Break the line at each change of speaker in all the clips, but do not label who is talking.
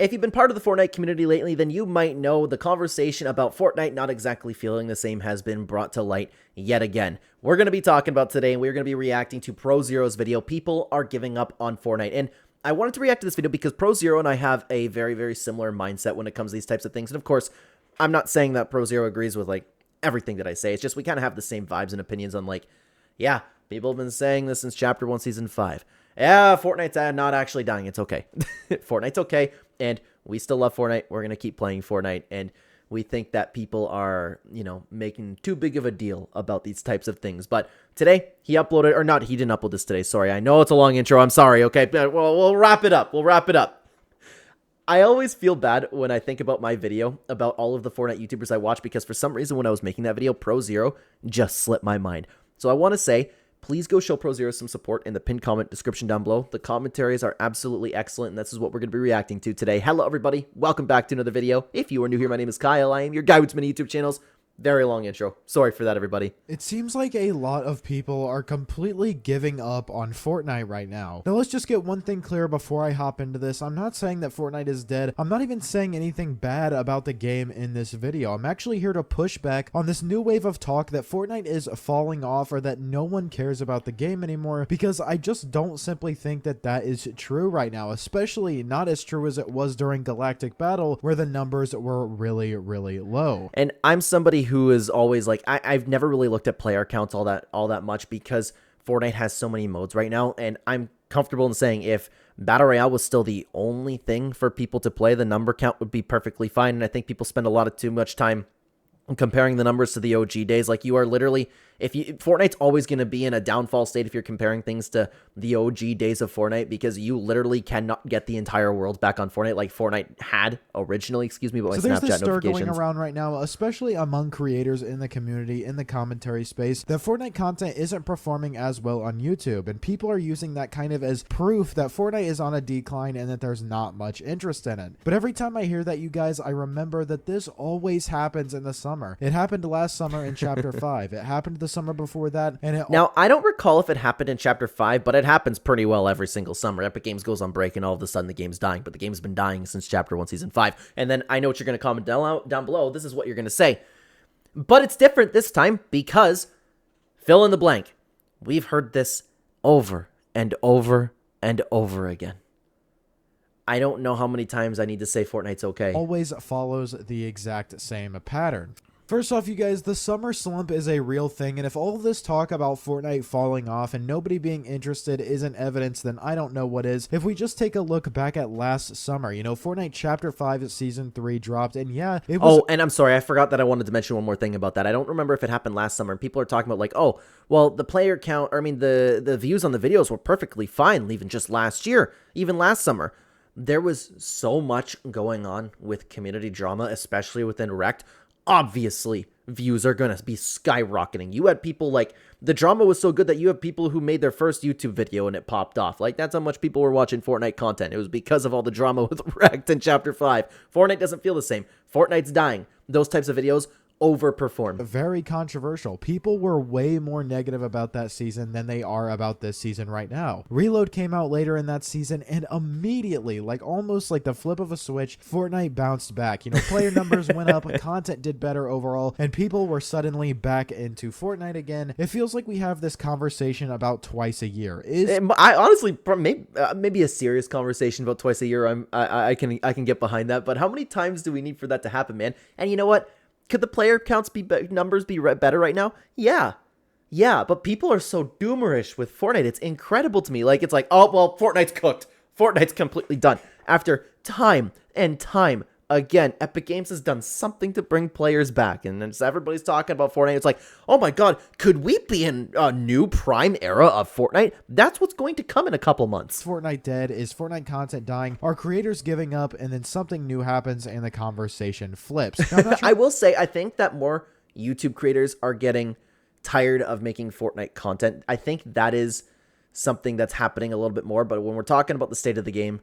If you've been part of the Fortnite community lately, then you might know the conversation about Fortnite not exactly feeling the same has been brought to light yet again. We're going to be talking about today, and we're going to be reacting to Prozero's video, People Are Giving Up on Fortnite. And I wanted to react to this video because Prozero and I have a very, very similar mindset when it comes to these types of things. And of course, I'm not saying that Prozero agrees with like everything that I say. It's just we kind of have the same vibes and opinions on like, yeah, people have been saying this since Chapter 1, Season 5. Yeah, Fortnite's not actually dying. It's okay. Fortnite's okay. And we still love Fortnite. We're going to keep playing Fortnite. And we think that people are, you know, making too big of a deal about these types of things. But today, he uploaded, or not, he didn't upload this today. Sorry. I know it's a long intro. I'm sorry. Okay. Well, we'll wrap it up. I always feel bad when I think about my video about all of the Fortnite YouTubers I watch because for some reason when I was making that video, Prozero just slipped my mind. So I want to say, please go show Prozero some support in the pinned comment description down below. The commentaries are absolutely excellent, and this is what we're going to be reacting to today. Hello, everybody. Welcome back to another video. If you are new here, my name is Kyle. I am your guy with many YouTube channels. Very long intro. Sorry for that, everybody.
It seems like a lot of people are completely giving up on Fortnite right now. Now, let's just get one thing clear before I hop into this. I'm not saying that Fortnite is dead. I'm not even saying anything bad about the game in this video. I'm actually here to push back on this new wave of talk that Fortnite is falling off or that no one cares about the game anymore, because I just don't simply think that that is true right now, especially not as true as it was during Galactic Battle where the numbers were really, really low.
And I'm somebody who is always like, I've never really looked at player counts all that much because Fortnite has so many modes right now, and I'm comfortable in saying if Battle Royale was still the only thing for people to play, the number count would be perfectly fine, and I think people spend a lot of too much time comparing the numbers to the OG days. Like, you are literally, Fortnite's always going to be in a downfall state if you're comparing things to the OG days of Fortnite, because you literally cannot get the entire world back on Fortnite like Fortnite had originally, excuse me, but my
so there's
Snapchat
this stir
notifications
going around right now, especially among creators in the community, in the commentary space, that Fortnite content isn't performing as well on YouTube, and people are using that kind of as proof that Fortnite is on a decline and that there's not much interest in it. But every time I hear that, you guys, I remember that this always happens in the summer. It happened last summer in Chapter 5. It happened the summer before that. And
now, I don't recall if it happened in Chapter 5, but it happens pretty well every single summer. Epic Games goes on break, and all of a sudden the game's dying. But the game's been dying since Chapter 1, Season 5. And then I know what you're going to comment down below. This is what you're going to say. But it's different this time because, fill in the blank, we've heard this over and over and over again. I don't know how many times I need to say Fortnite's okay.
Always follows the exact same pattern. First off, you guys, the summer slump is a real thing, and if all this talk about Fortnite falling off and nobody being interested isn't evidence, then I don't know what is. If we just take a look back at last summer, you know, Fortnite Chapter 5 Season 3 dropped, and yeah, it was...
Oh, and I'm sorry, I forgot that I wanted to mention one more thing about that. I don't remember if it happened last summer, and people are talking about like, oh, well, the player count, or I mean, the views on the videos were perfectly fine, even just last year, even last summer. There was so much going on with community drama, especially within Rect. Obviously, views are going to be skyrocketing. You had people like, the drama was so good that you have people who made their first YouTube video and it popped off. Like, that's how much people were watching Fortnite content. It was because of all the drama with Rect in Chapter 5. Fortnite doesn't feel the same. Fortnite's dying. Those types of videos overperform.
Very controversial. People were way more negative about that season than they are about this season right now. Reload came out later in that season, and immediately, like almost like the flip of a switch, Fortnite bounced back. You know, player numbers went up, content did better overall, and people were suddenly back into Fortnite again. It feels like we have this conversation about twice a year.
I honestly, maybe a serious conversation about twice a year. I can get behind that. But how many times do we need for that to happen, man? And you know what? Could the player counts numbers be better right now? Yeah. Yeah, but people are so doomerish with Fortnite. It's incredible to me. Like, it's like, oh, well, Fortnite's cooked. Fortnite's completely done. After time and time again, Epic Games has done something to bring players back. And then everybody's talking about Fortnite. It's like, oh my god, could we be in a new prime era of Fortnite? That's what's going to come in a couple months.
Is Fortnite dead? Is Fortnite content dying? Are creators giving up? And then something new happens and the conversation flips. Now,
I will say, I think that more YouTube creators are getting tired of making Fortnite content. I think that is something that's happening a little bit more. But when we're talking about the state of the game,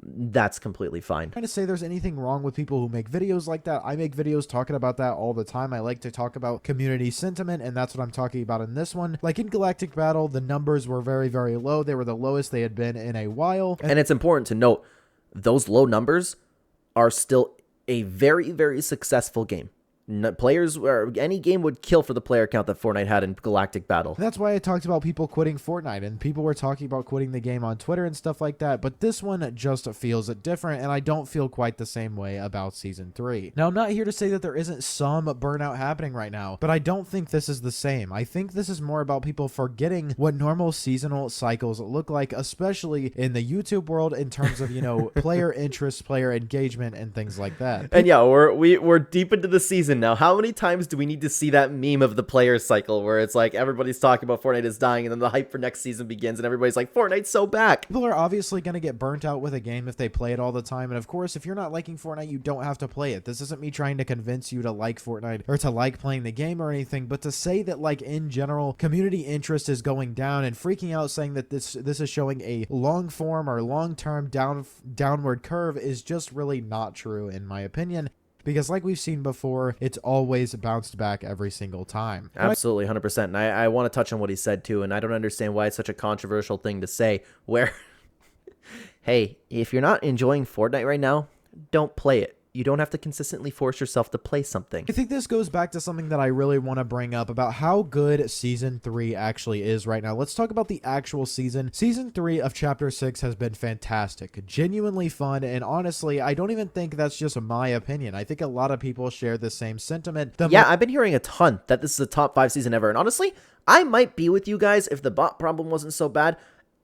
that's completely fine.
I'm trying to say there's anything wrong with people who make videos like that. I make videos talking about that all the time. I like to talk about community sentiment, and that's what I'm talking about in this one. Like in Galactic Battle, the numbers were very, very low. They were the lowest they had been in a while.
And it's important to note, those low numbers are still a very, very successful game. Players, or any game would kill for the player count that Fortnite had in Galactic Battle.
That's why I talked about people quitting Fortnite, and people were talking about quitting the game on Twitter and stuff like that, but this one just feels different, and I don't feel quite the same way about Season 3. Now, I'm not here to say that there isn't some burnout happening right now, but I don't think this is the same. I think this is more about people forgetting what normal seasonal cycles look like, especially in the YouTube world in terms of, player interest, player engagement, and things like that.
And yeah, we're deep into the season now. How many times do we need to see that meme of the player cycle where it's like everybody's talking about Fortnite is dying and then the hype for next season begins and everybody's like, Fortnite's so back?
People are obviously going to get burnt out with a game if they play it all the time. And of course, if you're not liking Fortnite, you don't have to play it. This isn't me trying to convince you to like Fortnite or to like playing the game or anything, but to say that, like, in general, community interest is going down and freaking out saying that this is showing a long form or long-term downward curve is just really not true in my opinion. Because like we've seen before, it's always bounced back every single time.
Absolutely, 100%. And I want to touch on what he said too, and I don't understand why it's such a controversial thing to say, where, hey, if you're not enjoying Fortnite right now, don't play it. You don't have to consistently force yourself to play something.
I think this goes back to something that I really want to bring up about how good Season 3 actually is right now. Let's talk about the actual season. Season 3 of Chapter 6 has been fantastic, genuinely fun, and honestly, I don't even think that's just my opinion. I think a lot of people share the same sentiment.
Yeah, I've been hearing a ton that this is a top 5 season ever, and honestly, I might be with you guys if the bot problem wasn't so bad.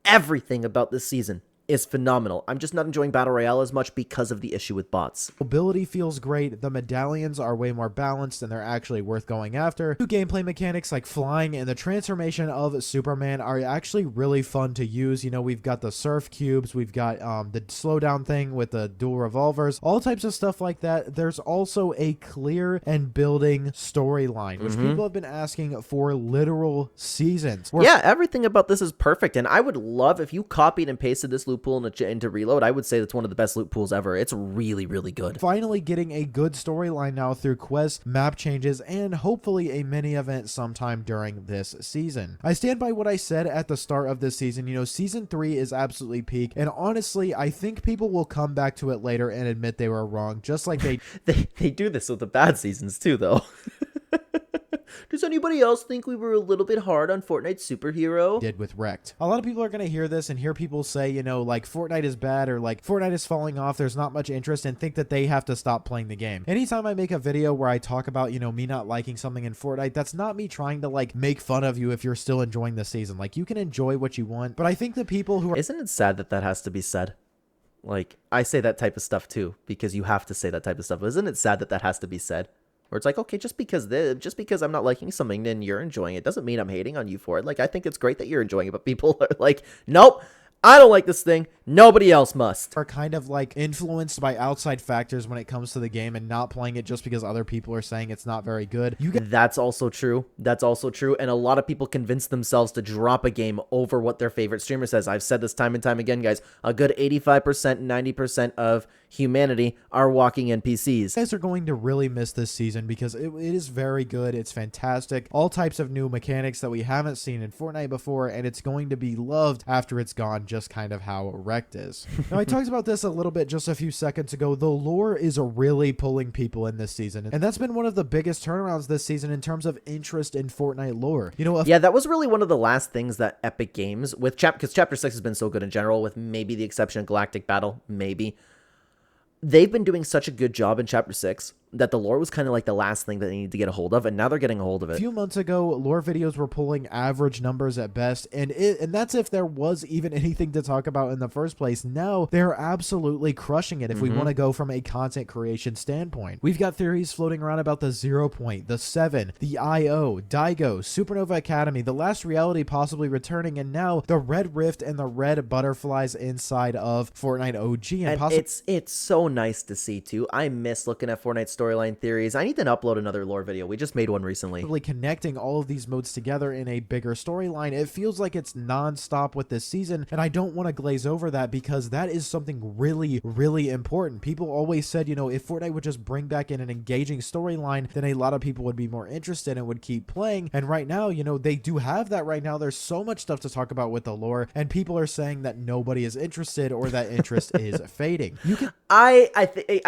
Everything about this season is phenomenal. I'm just not enjoying Battle Royale as much because of the issue with bots.
Mobility feels great. The medallions are way more balanced and they're actually worth going after. New gameplay mechanics like flying and the transformation of Superman are actually really fun to use. We've got the surf cubes, we've got the slowdown thing with the dual revolvers, all types of stuff like that. There's also a clear and building storyline, which people have been asking for literal seasons.
Yeah, everything about this is perfect, and I would love if you copied and pasted this loop pool into Reload. I would say that's one of the best loot pools ever. It's really, really good.
Finally getting a good storyline now through quests, map changes, and hopefully a mini event sometime during this season. I stand by what I said at the start of this season. Season 3 is absolutely peak, and honestly, I think people will come back to it later and admit they were wrong, just like
they do this with the bad seasons too, though. Does anybody else think we were a little bit hard on Fortnite Superhero?
Did with Wrecked. A lot of people are going to hear this and hear people say, like Fortnite is bad or like Fortnite is falling off, there's not much interest, and think that they have to stop playing the game. Anytime I make a video where I talk about, me not liking something in Fortnite, that's not me trying to like make fun of you if you're still enjoying the season. Like, you can enjoy what you want, but I think the people who are...
Isn't it sad that that has to be said? Like, I say that type of stuff too, because you have to say that type of stuff. Isn't it sad that that has to be said? Where it's like, okay, just because I'm not liking something, then you're enjoying it, doesn't mean I'm hating on you for it. Like, I think it's great that you're enjoying it, but people are like, nope, I don't like this thing. Nobody else must.
Are kind of like influenced by outside factors when it comes to the game and not playing it just because other people are saying it's not very good.
That's also true. That's also true. And a lot of people convince themselves to drop a game over what their favorite streamer says. I've said this time and time again, guys. A good 85%, 90% of humanity are walking NPCs.
You guys are going to really miss this season because it is very good. It's fantastic. All types of new mechanics that we haven't seen in Fortnite before, and it's going to be loved after it's gone, just kind of how Wrecked is. Now, I talked about this a little bit just a few seconds ago. The lore is really pulling people in this season, and that's been one of the biggest turnarounds this season in terms of interest in Fortnite lore.
Yeah, that was really one of the last things that Epic Games, because Chapter 6 has been so good in general, with maybe the exception of Galactic Battle, maybe. They've been doing such a good job in Chapter 6 that the lore was kind of like the last thing that they needed to get a hold of, and now they're getting a hold of it.
A few months ago, lore videos were pulling average numbers at best, and that's if there was even anything to talk about in the first place. Now, they're absolutely crushing it if we want to go from a content creation standpoint. We've got theories floating around about the 0 Point, the 7, the IO, Daigo, Supernova Academy, the Last Reality possibly returning, and now the Red Rift and the Red Butterflies inside of Fortnite OG.
And it's so nice to see, too. I miss looking at Fortnite storyline theories. I need to upload another lore video. We just made one recently.
Really connecting all of these modes together in a bigger storyline. It feels like it's non-stop with this season, and I don't want to glaze over that because that is something really, really important. People always said, you know, if Fortnite would just bring back in an engaging storyline, then a lot of people would be more interested and would keep playing. And right now, you know, they do have that right now. There's so much stuff to talk about with the lore, and people are saying that nobody is interested or that interest is fading. You can
I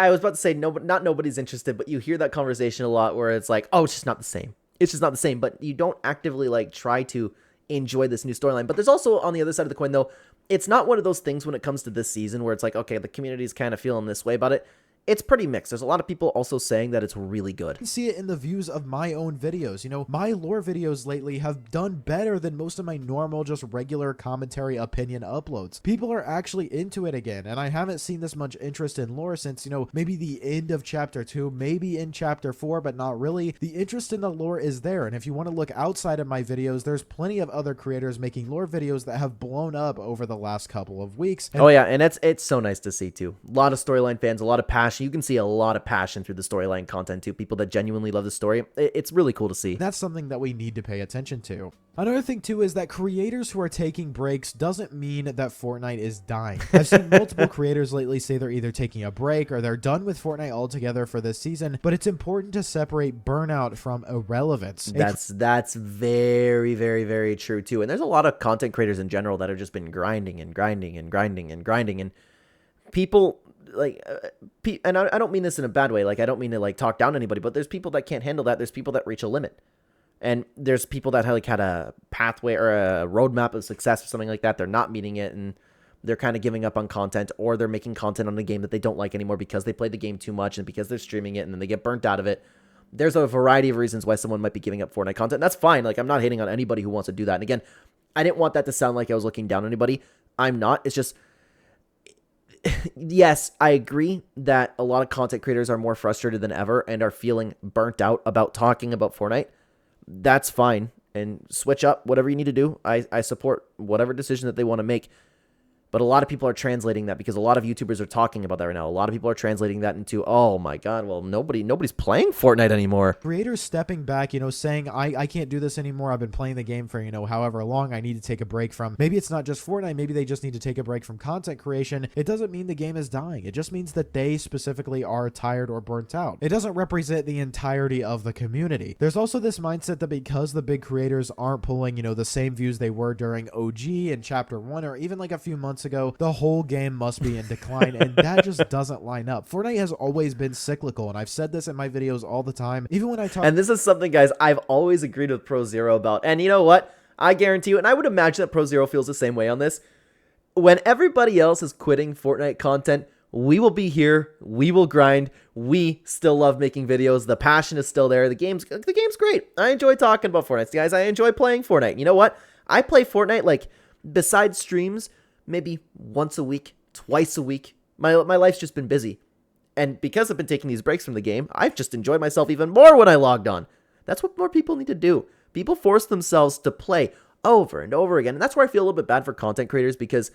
was about to say not nobody's interested, but you hear that conversation a lot where it's like, oh, it's just not the same. It's just not the same. But you don't actively like try to enjoy this new storyline. But there's also on the other side of the coin though, it's not one of those things when it comes to this season where it's like, okay, the community's kind of feeling this way about it. It's pretty mixed. There's a lot of people also saying that it's really good.
You can see it in the views of my own videos. You know, my lore videos lately have done better than most of my normal, just regular commentary opinion uploads. People are actually into it again, and I haven't seen this much interest in lore since, you know, maybe the end of chapter 2, maybe in chapter 4, but not really. The interest in the lore is there, and if you want to look outside of my videos, there's plenty of other creators making lore videos that have blown up over the last couple of weeks.
Oh yeah, and it's so nice to see too. A lot of storyline fans, a lot of passion. You can see a lot of passion through the storyline content too. People that genuinely love the story. It's really cool to see.
That's something that we need to pay attention to. Another thing too is that creators who are taking breaks doesn't mean that Fortnite is dying. I've seen multiple creators lately say they're either taking a break or they're done with Fortnite altogether for this season, but it's important to separate burnout from irrelevance.
That's very, very, very true too. And there's a lot of content creators in general that have just been grinding and grinding and grinding and grinding, and people like and I don't mean this in a bad way, like I don't mean to like talk down anybody, but there's people that can't handle that. There's people that reach a limit, and there's people that like had a pathway or a roadmap of success or something like that. They're not meeting it, and they're kind of giving up on content, or they're making content on a game that they don't like anymore because they played the game too much and because they're streaming it and then they get burnt out of it. There's a variety of reasons why someone might be giving up Fortnite content. That's fine. Like, I'm not hating on anybody who wants to do that. And again, I didn't want that to sound like I was looking down on anybody. I'm not. It's just, yes, I agree that a lot of content creators are more frustrated than ever and are feeling burnt out about talking about Fortnite. That's fine. And switch up whatever you need to do. I support whatever decision that they want to make. But a lot of people are translating that because a lot of YouTubers are talking about that right now. A lot of people are translating that into, oh my God, well, nobody's playing Fortnite anymore.
Creators stepping back, you know, saying, I can't do this anymore. I've been playing the game for, you know, however long. I need to take a break from, maybe it's not just Fortnite. Maybe they just need to take a break from content creation. It doesn't mean the game is dying. It just means that they specifically are tired or burnt out. It doesn't represent the entirety of the community. There's also this mindset that because the big creators aren't pulling, you know, the same views they were during OG and Chapter 1 or even like a few months ago, the whole game must be in decline, and that just doesn't line up. Fortnite has always been cyclical, and I've said this in my videos all the time, even when I talk.
And this is something, guys, I've always agreed with Prozero about. And you know what? I guarantee you, and I would imagine that Prozero feels the same way on this. When everybody else is quitting Fortnite content, we will be here. We will grind. We still love making videos. The passion is still there. The game's great. I enjoy talking about Fortnite, guys. I enjoy playing Fortnite. You know what? I play Fortnite, like, besides streams, maybe once a week, twice a week. My life's just been busy. And because I've been taking these breaks from the game, I've just enjoyed myself even more when I logged on. That's what more people need to do. People force themselves to play over and over again. And that's where I feel a little bit bad for content creators because,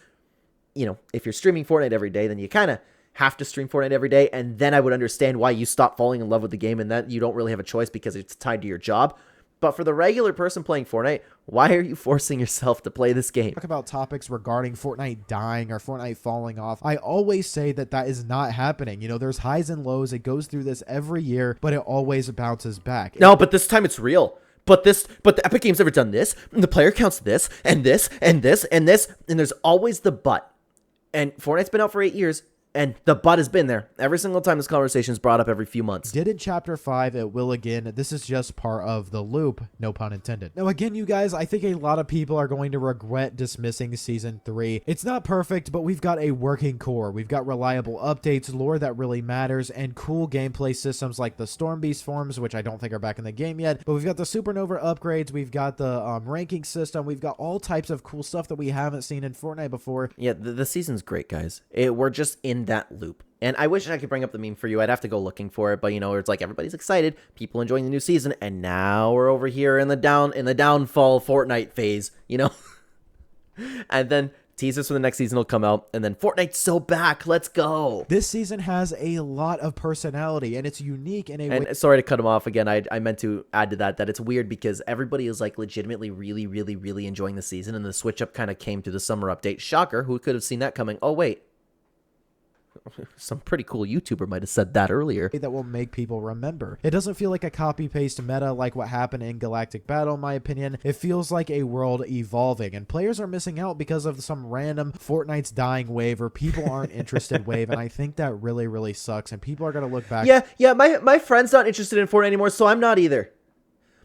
you know, if you're streaming Fortnite every day, then you kind of have to stream Fortnite every day. And then I would understand why you stop falling in love with the game and that you don't really have a choice because it's tied to your job. But for the regular person playing Fortnite, why are you forcing yourself to play this game?
Talk about topics regarding Fortnite dying or Fortnite falling off. I always say that that is not happening. You know, there's highs and lows. It goes through this every year, but it always bounces back.
No, but this time it's real. But the Epic Games ever done this, and the player counts this, and this, and this, and this, and there's always the but. And Fortnite's been out for 8 years. And the but has been there. Every single time this conversation is brought up every few months.
Did in Chapter 5, it will again. This is just part of the loop, no pun intended. Now again, you guys, I think a lot of people are going to regret dismissing Season 3. It's not perfect, but we've got a working core. We've got reliable updates, lore that really matters, and cool gameplay systems like the Storm Beast forms, which I don't think are back in the game yet. But we've got the Supernova upgrades, we've got the ranking system, we've got all types of cool stuff that we haven't seen in Fortnite before.
Yeah, the season's great, guys. We're just in that loop. And I wish I could bring up the meme for you. I'd have to go looking for it, but you know, it's like everybody's excited, people enjoying the new season, and now we're over here in the downfall Fortnite phase, you know? And then Teasers for the next season will come out, and then Fortnite's so back. Let's go.
This season has a lot of personality, and it's unique in a way.
And sorry to cut him off again. I meant to add to that it's weird because everybody is like legitimately really, really, really enjoying the season, and the switch up kind of came through the summer update. Shocker. Who could have seen that coming? Oh, wait. Some pretty cool YouTuber might have said that earlier.
That will make people remember. It doesn't feel like a copy-paste meta like what happened in Galactic Battle, in my opinion. It feels like a world evolving, and players are missing out because of some random Fortnite's dying wave or people aren't interested wave, and I think that really, really sucks, and people are going to look back.
Yeah, my friend's not interested in Fortnite anymore, so I'm not either.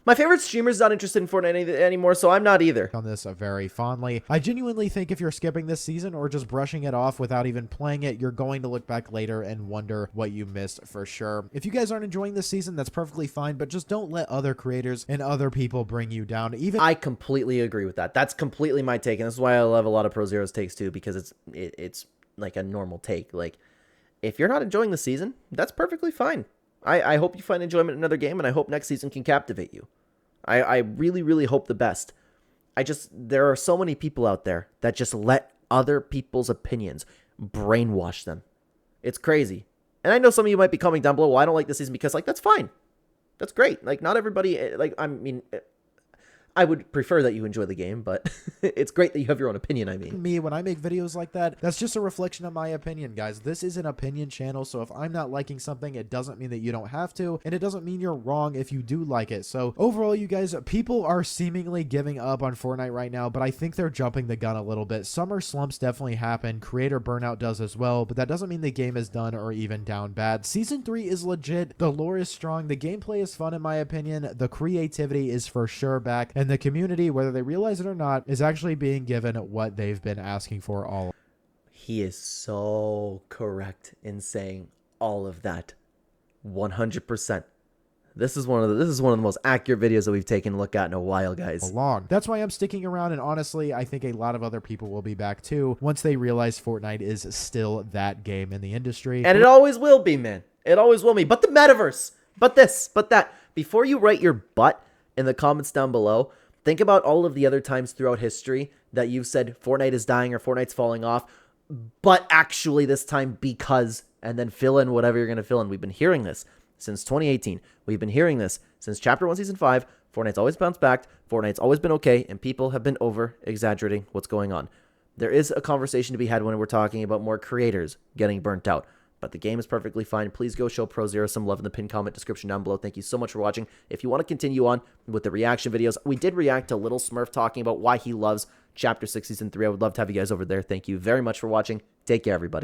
My favorite streamer's not interested in Fortnite anymore, so I'm not either.
On this very fondly. I genuinely think if you're skipping this season or just brushing it off without even playing it, you're going to look back later and wonder what you missed for sure. If you guys aren't enjoying this season, that's perfectly fine, but just don't let other creators and other people bring you down. I
completely agree with that. That's completely my take, and this is why I love a lot of Prozero's takes too, because it's like a normal take. Like, if you're not enjoying the season, that's perfectly fine. I hope you find enjoyment in another game, and I hope next season can captivate you. I really, really hope the best. There are so many people out there that just let other people's opinions brainwash them. It's crazy. And I know some of you might be commenting down below, well, I don't like this season because, like, that's fine. That's great. Like, not everybody, like, I mean, I would prefer that you enjoy the game, but it's great that you have your own opinion, I mean.
Me, when I make videos like that, that's just a reflection of my opinion, guys. This is an opinion channel, so if I'm not liking something, it doesn't mean that you don't have to, and it doesn't mean you're wrong if you do like it. So overall, you guys, people are seemingly giving up on Fortnite right now, but I think they're jumping the gun a little bit. Summer slumps definitely happen. Creator burnout does as well, but that doesn't mean the game is done or even down bad. Season 3 is legit. The lore is strong. The gameplay is fun, in my opinion. The creativity is for sure back, and the community, whether they realize it or not, is actually being given what they've been asking for all.
He is so correct in saying all of that. 100%. This is one of the most accurate videos that we've taken a look at in a while, guys.
That's why I'm sticking around, and honestly, I think a lot of other people will be back too once they realize Fortnite is still that game in the industry.
And it always will be, man. It always will be. But the metaverse, but this, but that. Before you write your butt in the comments down below, think about all of the other times throughout history that you've said Fortnite is dying or Fortnite's falling off, but actually this time because, and then fill in whatever you're going to fill in. We've been hearing this since 2018. We've been hearing this since Chapter 1, Season 5. Fortnite's always bounced back. Fortnite's always been okay, and people have been over-exaggerating what's going on. There is a conversation to be had when we're talking about more creators getting burnt out. But the game is perfectly fine. Please go show Prozero some love in the pinned comment description down below. Thank you so much for watching. If you want to continue on with the reaction videos, we did react to Little Smurf talking about why he loves Chapter 6 Season 3. I would love to have you guys over there. Thank you very much for watching. Take care, everybody.